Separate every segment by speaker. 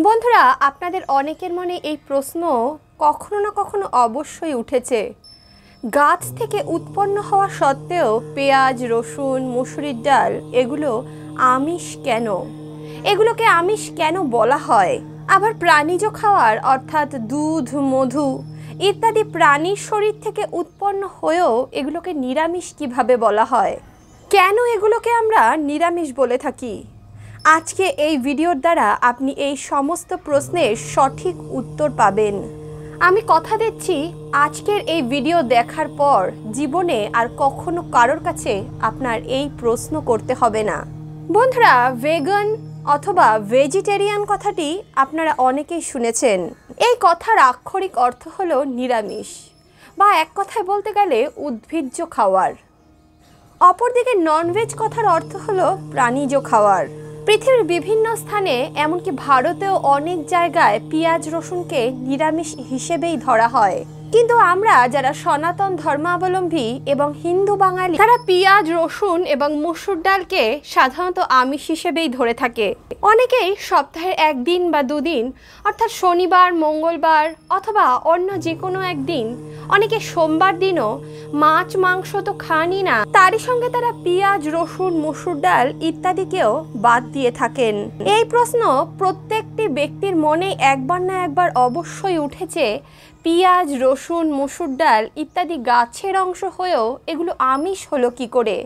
Speaker 1: বন্ধুরা, আপনাদের অনেকের মনে এই প্রশ্ন কখনো না কখনো অবশ্যই উঠেছে। গাছ থেকে উৎপন্ন হওয়া সত্ত্বেও পেঁয়াজ, রসুন, মসুরির ডাল এগুলো আমিষ কেন? এগুলোকে আমিষ কেন বলা হয়? আবার প্রাণীজ খাবার অর্থাৎ দুধ, মধু ইত্যাদি প্রাণীর শরীর থেকে উৎপন্ন হয়েও এগুলোকে নিরামিষ কিভাবে বলা হয়? কেন এগুলোকে আমরা নিরামিষ বলে থাকি? আজকে এই ভিডিওর দ্বারা আপনি এই সমস্ত প্রশ্নের সঠিক উত্তর পাবেন। আমি কথা দিচ্ছি, আজকের এই ভিডিও দেখার পর জীবনে আর কখনো কারোর কাছে আপনার এই প্রশ্ন করতে হবে না। বন্ধুরা, ভেগান অথবা ভেজিটেরিয়ান কথাটি আপনারা অনেকেই শুনেছেন। এই কথার আক্ষরিক অর্থ হলো নিরামিষ, বা এক কথায় বলতে গেলে উদ্ভিজ্জ খাওয়ার। অপরদিকে ননভেজ কথার অর্থ হলো প্রাণীজ খাওয়ার। পৃথিবীর বিভিন্ন স্থানে, এমনকি ভারতেও অনেক জায়গায় পেঁয়াজ রসুনকে নিরামিষ হিসেবেই ধরা হয়। কিন্তু আমরা যারা সনাতন ধর্মাবলম্বী এবং হিন্দু বাঙালি, তারা পেঁয়াজ, রসুন এবং মসুর ডালকে সাধারণত আমিষ হিসেবেই ধরে থাকে। অনেকেই সপ্তাহের একদিন বা দুদিন, অর্থাৎ শনিবার, মঙ্গলবার অথবা অন্য যে কোনো একদিন, অনেকে সোমবার দিনও মাছ মাংস তো খানই না, তারই সঙ্গে তারা পেঁয়াজ, রসুন, মসুর ডাল ইত্যাদিকেও বাদ দিয়ে থাকেন। এই প্রশ্ন প্রত্যেকটি ব্যক্তির মনে একবার না একবার অবশ্যই উঠেছে, পেঁয়াজ, রসুন, মসুর ডাল ইত্যাদি গাছের অংশ হয়েও এগুলো আমিষ হলো কি করে?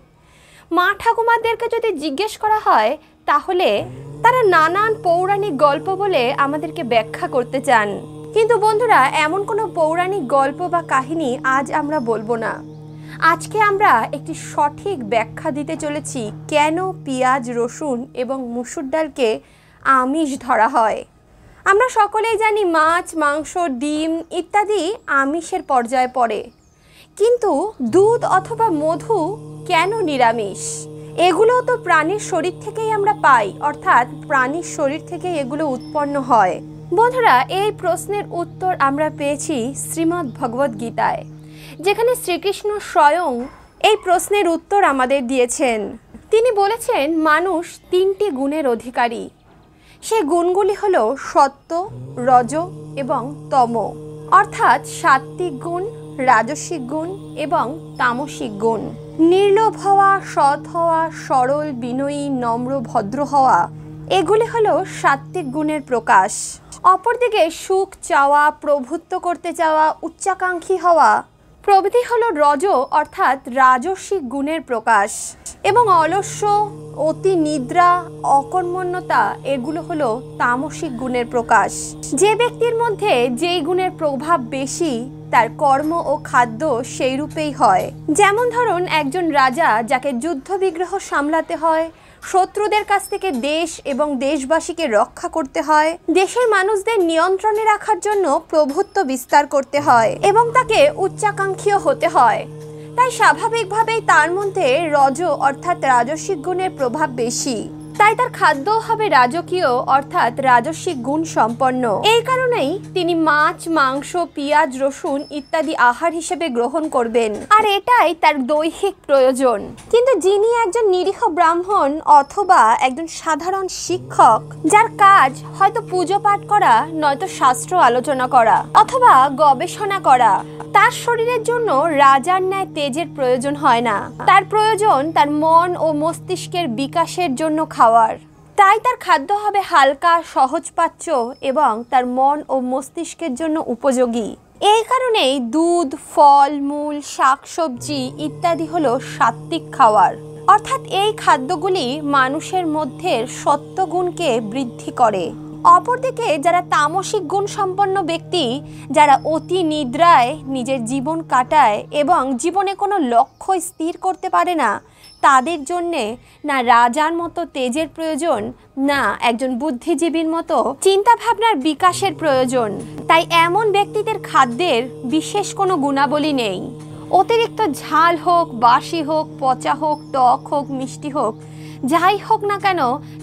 Speaker 1: মা ঠাকুমাদেরকে যদি জিজ্ঞেস করা হয়, তাহলে তারা নানান পৌরাণিক গল্প বলে আমাদেরকে ব্যাখ্যা করতে চান। কিন্তু বন্ধুরা, এমন কোনো পৌরাণিক গল্প বা কাহিনী আজ আমরা বলবো না। আজকে আমরা একটি সঠিক ব্যাখ্যা দিতে চলেছি কেন পেঁয়াজ, রসুন এবং মসুর ডালকে আমিষ ধরা হয়। আমরা সকলেই জানি মাছ, মাংস, ডিম ইত্যাদি আমিষের পর্যায়ে পড়ে, কিন্তু দুধ অথবা মধু কেন নিরামিষ? এগুলো তো প্রাণীর শরীর থেকেই আমরা পাই, অর্থাৎ প্রাণীর শরীর থেকে এগুলো উৎপন্ন হয়। বন্ধুরা, এই প্রশ্নের উত্তর আমরা পেয়েছি শ্রীমদ্ ভগবদ গীতায়, যেখানে শ্রীকৃষ্ণ স্বয়ং এই প্রশ্নের উত্তর আমাদের দিয়েছেন। তিনি বলেছেন, মানুষ তিনটি গুণের অধিকারী। সেই গুণগুলি হলো সত্ত্ব, রজ এবং তম, অর্থাৎ সাত্ত্বিক গুণ, রাজসিক গুণ এবং তামসিক গুণ। নির্লোভ হওয়া, সৎ হওয়া, সরল, বিনয়ী, নম্র, ভদ্র হওয়া এগুলি হলো সাত্ত্বিক গুণের প্রকাশ। অপরদিকে সুখ চাওয়া, প্রভুত্ব করতে চাওয়া, উচ্চাকাঙ্ক্ষী হওয়া প্রভৃতি হলো রজ, অর্থাৎ রাজসিক গুণের প্রকাশ। এবং অলস্য, অতি নিদ্রা, অকর্মণ্যতা এগুলো হলো তামসিক গুণের প্রকাশ। যে ব্যক্তির মধ্যে যেই গুণের প্রভাব বেশি, তার কর্ম ও খাদ্য সেই রূপেই হয়। যেমন ধরুন, একজন রাজা যাকে যুদ্ধ বিগ্রহ সামলাতে হয়, শত্রুদের কাছ থেকে দেশ এবং দেশবাসীকে রক্ষা করতে হয়, দেশের মানুষদের নিয়ন্ত্রণে রাখার জন্য প্রভুত্ব বিস্তার করতে হয় এবং তাকে উচ্চাকাঙ্ক্ষীও হতে হয়। তাই স্বাভাবিকভাবেই তার মধ্যে রজ অর্থাৎ রাজসিক গুণের প্রভাব বেশি। তাই তার খাদ্যও হবে রাজকীয়, অর্থাৎ রাজসিক গুণ সম্পন্ন। এই কারণেই তিনি মাছ, মাংস, পেঁয়াজ, রসুন ইত্যাদি আহার হিসেবে গ্রহণ করবেন, আর এটাই তার দৈহিক প্রয়োজন। কিন্তু যিনি একজন নিরীহ ব্রাহ্মণ অথবা একজন সাধারণ শিক্ষক, যার কাজ হয়তো পুজো পাঠ করা, নয়তো শাস্ত্র আলোচনা করা অথবা গবেষণা করা, তার শরীরের জন্য রাজার ন্যায় তেজের প্রয়োজন হয় না। তার প্রয়োজন তার মন ও মস্তিষ্কের বিকাশের জন্য খাওয়ার। তাই তার খাদ্য হবে হালকা, সহজপাচ্য এবং তার মন ও মস্তিষ্কের জন্য উপযোগী। এই কারণেই দুধ, ফল, মূল, শাকসবজি ইত্যাদি হলো সাত্ত্বিক খাওয়ার, অর্থাৎ এই খাদ্যগুলি মানুষের মধ্যে সত্ত্বগুণকে বৃদ্ধি করে। অপরদিকে যারা তামসিক গুণ সম্পন্ন ব্যক্তি, যারা অতি নিদ্রায় নিজের জীবন কাটায় এবং জীবনে কোনো লক্ষ্য স্থির করতে পারে না, তাদের জন্যে না রাজার মতো তেজের প্রয়োজন, না একজন বুদ্ধিজীবীর মতো চিন্তা ভাবনার বিকাশের প্রয়োজন। তাই এমন ব্যক্তিদের খাদ্যের বিশেষ কোনো গুণাবলী নেই। অতিরিক্ত ঝাল হোক, বাসি হোক, পচা হোক, টক হোক, মিষ্টি হোক, যাই হোক না কেন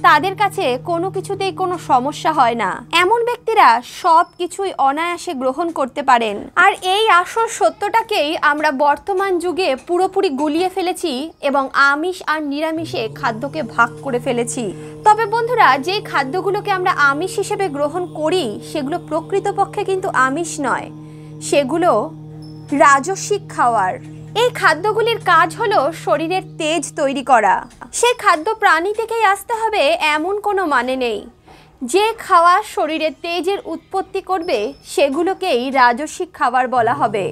Speaker 1: তাদের কাছে কোনো কিছুতেই কোনো সমস্যা হয় না। এমন ব্যক্তিরা সব কিছুই অনায়াসে গ্রহণ করতে পারেন। আর এই আসল সত্যটাকেই আমরা বর্তমান যুগে পুরোপুরি গুলিয়ে ফেলেছি এবং আমিষ আর নিরামিষে খাদ্যকে ভাগ করে ফেলেছি। তবে বন্ধুরা, যে খাদ্যগুলোকে আমরা আমিষ হিসেবে গ্রহণ করি সেগুলো প্রকৃতপক্ষে কিন্তু আমিষ নয়, সেগুলো রাজসিক খাওয়ার। এই খাদ্যগুলির কাজ হলো শরীরের তেজ তৈরি করা। সেই খাদ্য প্রাণী থেকেই আসতে হবে এমন কোনো মানে নেই। যে খাওয়া শরীরের তেজের উৎপত্তি করবে সেগুলোকেই রাজসিক খাবার বলা হবে।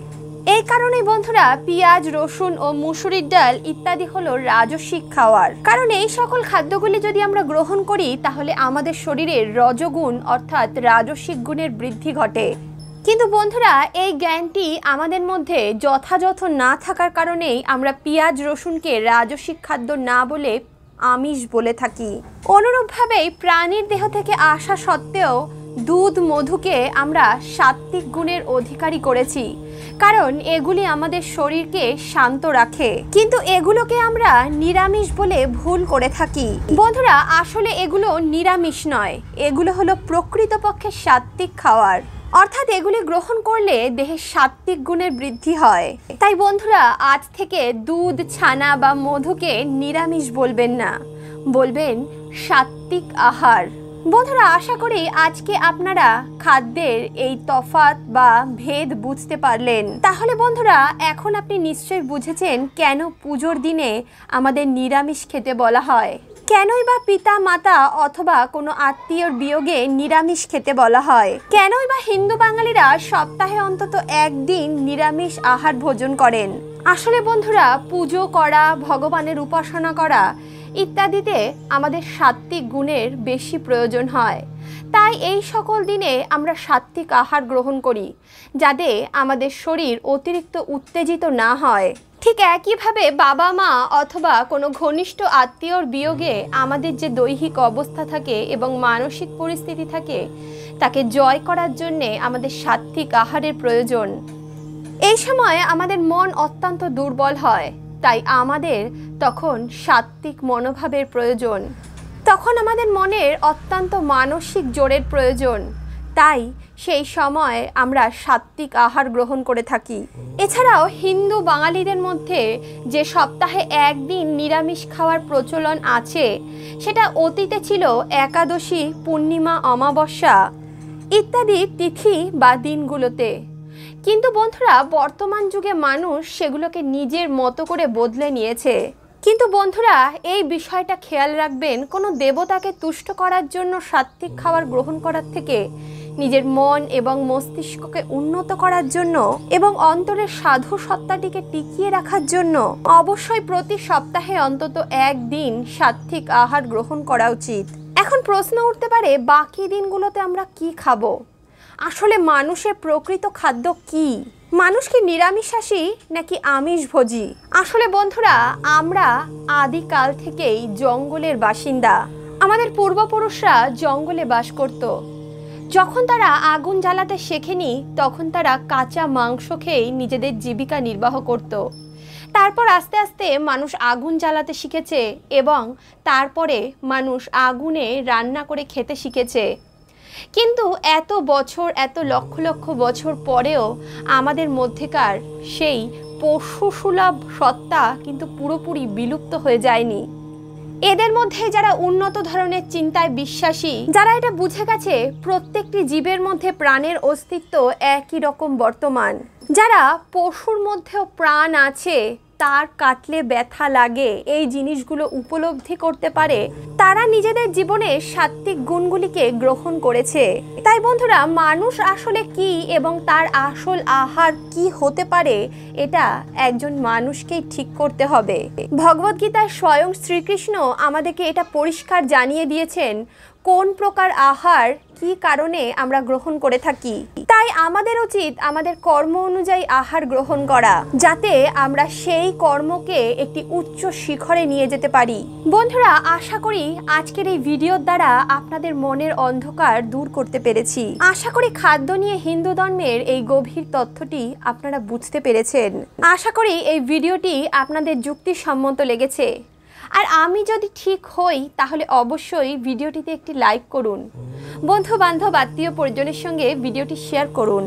Speaker 1: এই কারণেই বন্ধুরা, পেঁয়াজ, রসুন ও মুসুরির ডাল ইত্যাদি হলো রাজসিক খাবার। কারণ এই সকল খাদ্যগুলি যদি আমরা গ্রহণ করি তাহলে আমাদের শরীরের রজগুণ অর্থাৎ রাজসিক গুণের বৃদ্ধি ঘটে। কিন্তু বন্ধুরা, এই জ্ঞানটি আমাদের মধ্যে যথাযথ না থাকার কারণেই আমরা পেঁয়াজ রসুনকে রাজসিক খাদ্য না বলে আমিষ বলে থাকি। অনুরূপভাবেই প্রাণীর দেহ থেকে আসা সত্ত্বেও দুধ, মধুকে আমরা সাত্ত্বিক গুণের অধিকারী করেছি, কারণ এগুলি আমাদের শরীরকে শান্ত রাখে। কিন্তু এগুলোকে আমরা নিরামিষ বলে ভুল করে থাকি। বন্ধুরা, আসলে এগুলো নিরামিষ নয়, এগুলো হলো প্রকৃতপক্ষে সাত্ত্বিক খাবার। অর্থাৎ এগুলি গ্রহণ করলে দেহে সাত্ত্বিক গুণের বৃদ্ধি হয়। তাই বন্ধুরা, আজ থেকে দুধ, ছানা বা মধুকে নিরামিষ বলবেন না, বলবেন সাত্ত্বিক আহার। বন্ধুরা, আশা করি আজকে আপনারা খাদ্যের এই তফাৎ বা ভেদ বুঝতে পারলেন। তাহলে বন্ধুরা, এখন আপনি নিশ্চয়ই বুঝেছেন কেন পুজোর দিনে আমাদের নিরামিষ খেতে বলা হয়, কেনই বা পিতা মাতা অথবা কোনো আত্মীয়র বিয়োগে নিরামিষ খেতে বলা হয়, কেনই বা হিন্দু বাঙালিরা সপ্তাহে অন্তত একদিন নিরামিষ আহার ভোজন করেন। আসলে বন্ধুরা, পুজো করা, ভগবানের উপাসনা করা ইত্যাদিতে আমাদের সাত্ত্বিক গুণের বেশি প্রয়োজন হয়। তাই এই সকল দিনে আমরা সাত্ত্বিক আহার গ্রহণ করি, যাতে আমাদের শরীর অতিরিক্ত উত্তেজিত না হয়। ঠিক একইভাবে বাবা মা অথবা কোনো ঘনিষ্ঠ আত্মীয়র বিয়োগে আমাদের যে দৈহিক অবস্থা থাকে এবং মানসিক পরিস্থিতি থাকে, তাকে জয় করার জন্যে আমাদের সাত্ত্বিক আহারের প্রয়োজন। এই সময় আমাদের মন অত্যন্ত দুর্বল হয়, তাই আমাদের তখন সাত্ত্বিক মনোভাবের প্রয়োজন। তখন আমাদের মনের অত্যন্ত মানসিক জোরের প্রয়োজন। তাই সেই সময় আমরা সাত্ত্বিক আহার গ্রহণ করে থাকি। এছাড়াও হিন্দু বাঙালিদের মধ্যে যে সপ্তাহে একদিন নিরামিষ খাওয়ার প্রচলন আছে, সেটা অতীতে ছিল একাদশী, পূর্ণিমা, অমাবস্যা ইত্যাদি তিথি বা দিনগুলোতে। কিন্তু বন্ধুরা, বর্তমান যুগে মানুষ সেগুলোকে নিজের মতো করে বদলে নিয়েছে। কিন্তু বন্ধুরা, এই বিষয়টা খেয়াল রাখবেন, কোনো দেবতাকে তুষ্ট করার জন্য সাত্ত্বিক খাবার গ্রহণ করার থেকে নিজের মন এবং মস্তিষ্ককে উন্নত করার জন্য এবং অন্তরের সাধু সত্তাটিকে টিকিয়ে রাখার জন্য অবশ্যই প্রতি সপ্তাহে অন্তত একদিন সাত্ত্বিক আহার গ্রহণ করা উচিত। এখন প্রশ্ন উঠতে পারে, বাকি দিনগুলোতে আমরা কি খাবো? আসলে মানুষের প্রকৃত খাদ্য কি? মানুষ কি নিরামিষাশী নাকি আমিষভোজী? আসলে বন্ধুরা, আমরা আদিকাল থেকেই জঙ্গলের বাসিন্দা। আমাদের পূর্বপুরুষরা জঙ্গলে বাস করত। যখন তারা আগুন জ্বালাতে শেখেনি, তখন তারা কাঁচা মাংস খেয়েই নিজেদের জীবিকা নির্বাহ করত। তারপর আস্তে আস্তে মানুষ আগুন জ্বালাতে শিখেছে এবং তারপরে মানুষ আগুনে রান্না করে খেতে শিখেছে। কিন্তু এত বছর, এত লক্ষ লক্ষ বছর পরেও আমাদের মধ্যেকার সেই পশুসুলভ সত্তা কিন্তু পুরোপুরি বিলুপ্ত হয়ে যায়নি। এদের মধ্যে যারা উন্নত ধরনের চিন্তায় বিশ্বাসী, যারা এটা বুঝে গেছে প্রত্যেকটি জীবের মধ্যে প্রাণের অস্তিত্ব একই রকম বর্তমান, যারা পশুর মধ্যেও প্রাণ আছে, তার কাটলে ব্যথা লাগে, এই জিনিসগুলো উপলব্ধি করতে পারে, তারা নিজেদের জীবনে সাত্ত্বিক গুণগুলিকে গ্রহণ করেছে। তাই বন্ধুরা, মানুষ আসলে কি এবং তার আসল আহার কি হতে পারে, এটা একজন মানুষকেই ঠিক করতে হবে। ভগবদ্গীতায় স্বয়ং শ্রীকৃষ্ণ আমাদেরকে এটা পরিষ্কার জানিয়ে দিয়েছেন কোন প্রকার আহার কি কারণে আমরা গ্রহণ করে থাকি। তাই আমাদের উচিত আমাদের কর্ম অনুযায়ী আহার গ্রহণ করা, যাতে আমরা সেই কর্মকে একটি উচ্চ শিখরে নিয়ে যেতে পারি। বন্ধুরা, আশা করি আজকের এই ভিডিওর দ্বারা আপনাদের মনের অন্ধকার দূর করতে পেরেছি। আশা করি খাদ্য নিয়ে হিন্দু ধর্মের এই গভীর তথ্যটি আপনারা বুঝতে পেরেছেন। আশা করি এই ভিডিওটি আপনাদের যুক্তিসম্মত লেগেছে। আর আমি যদি ঠিক হই তাহলে অবশ্যই ভিডিওটিতে একটি লাইক করুন, বন্ধু বান্ধব আত্মীয় পরিজনের সঙ্গে ভিডিওটি শেয়ার করুন।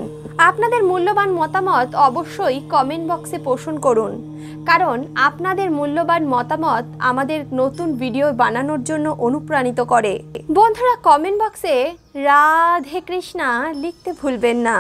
Speaker 1: আপনাদের মূল্যবান মতামত অবশ্যই কমেন্ট বক্সে পোষণ করুন, কারণ আপনাদের মূল্যবান মতামত আমাদের নতুন ভিডিও বানানোর জন্য অনুপ্রাণিত করে। বন্ধুরা, কমেন্ট বক্সে রাধে কৃষ্ণা লিখতে ভুলবেন না।